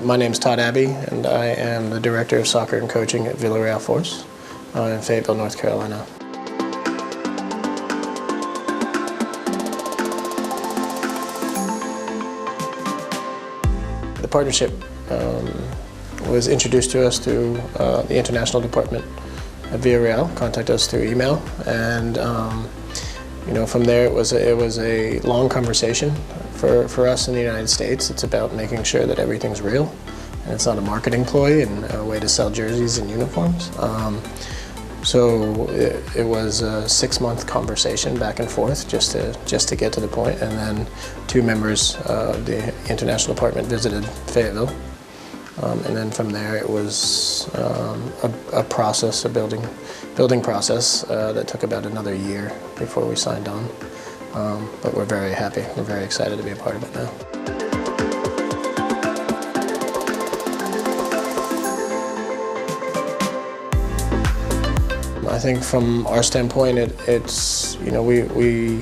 My name's Todd Abbey, and I am the Director of Soccer and Coaching at Villarreal Force in Fayetteville, North Carolina. The partnership was introduced to us through the international department at Villarreal. Contacted us through email, and from there it was a long conversation. For us in the United States, it's about making sure that everything's real, and it's not a marketing ploy and a way to sell jerseys and uniforms. So it was a 6-month conversation back and forth just to get to the point, and then 2 members of the international department visited Fayetteville, and then from there it was a process, a building process that took about another year before we signed on. But we're very happy. We're very excited to be a part of it now. I think from our standpoint, it's we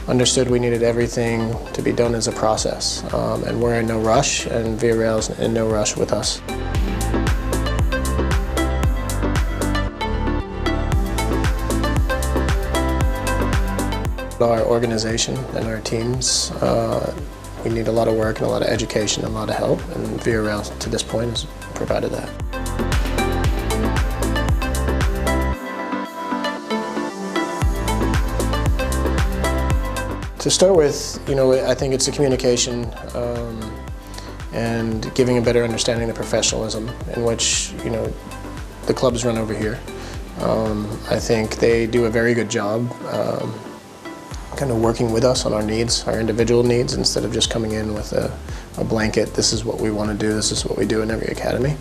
understood we needed everything to be done as a process, and we're in no rush, and Villarreal's in no rush with us. Our organization and our teams, we need a lot of work and a lot of education and a lot of help, and Villarreal to this point has provided that. To start with, I think it's the communication and giving a better understanding of the professionalism in which the clubs run over here. I think they do a very good job kind of working with us on our needs, our individual needs, instead of just coming in with a blanket, this is what we want to do, this is what we do in every academy.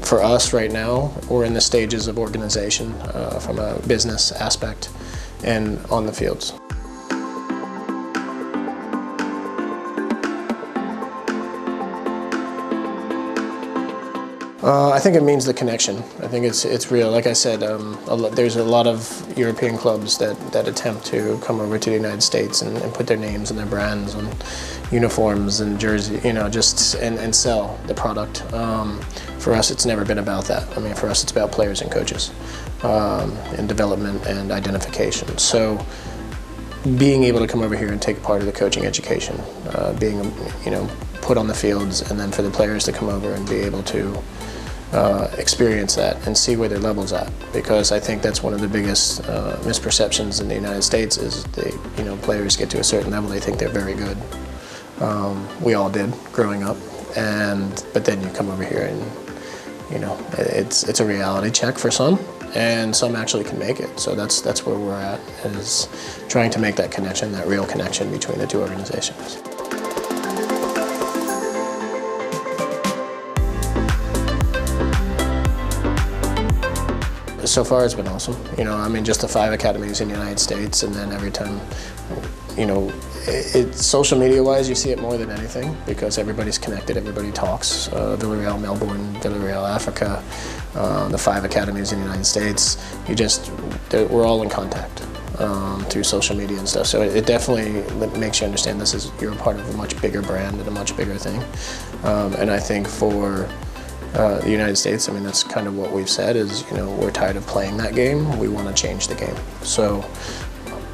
For us right now, we're in the stages of organization from a business aspect and on the fields. I think it means the connection. I think it's real. Like I said, there's a lot of European clubs that attempt to come over to the United States and put their names and their brands on uniforms and jerseys, and sell the product. For us, it's never been about that. I mean, for us, it's about players and coaches, and development and identification. So, being able to come over here and take part of the coaching education, being put on the fields, and then for the players to come over and be able to experience that and see where their level's at, because I think that's one of the biggest misperceptions in the United States is players get to a certain level, they think they're very good. We all did growing up, but then you come over here and it's a reality check for some, and some actually can make it. So that's where we're at, is trying to make that connection, that real connection between the 2 organizations. So far it's been awesome. Just the 5 academies in the United States, and then every time, social media-wise, you see it more than anything because everybody's connected, everybody talks. Villarreal Melbourne, Villarreal Africa, the 5 academies in the United States. We're all in contact through social media and stuff. So it definitely makes you understand you're a part of a much bigger brand and a much bigger thing. And I think for the United States, that's kind of what we've said is, we're tired of playing that game, we want to change the game. So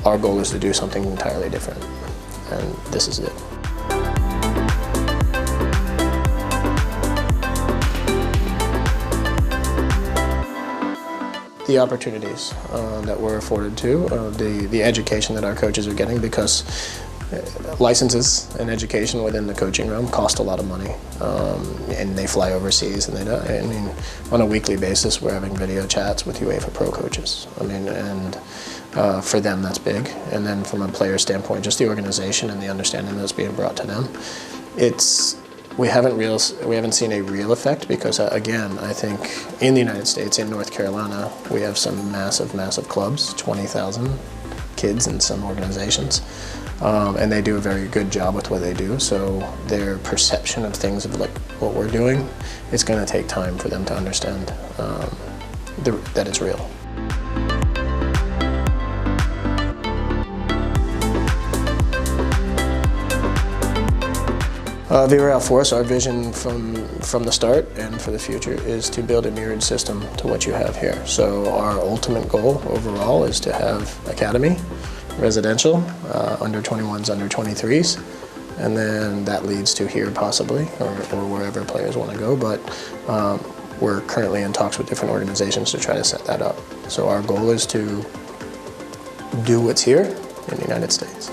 our goal is to do something entirely different, and this is it. The opportunities that we're afforded to, the education that our coaches are getting, because licenses and education within the coaching realm cost a lot of money, and they fly overseas, and on a weekly basis we're having video chats with UEFA Pro coaches. For them that's big. And then from a player standpoint, just the organization and the understanding that's being brought to them, we haven't seen a real effect because again, I think in the United States, in North Carolina, we have some massive clubs, 20,000 kids in some organizations. And they do a very good job with what they do, so their perception of things of what we're doing, it's going to take time for them to understand that it's real. Villarreal Force, our vision from the start and for the future is to build a mirrored system to what you have here. So our ultimate goal overall is to have academy, residential, under 21s, under 23s, and then that leads to here possibly, or wherever players want to go, but we're currently in talks with different organizations to try to set that up. So our goal is to do what's here in the United States.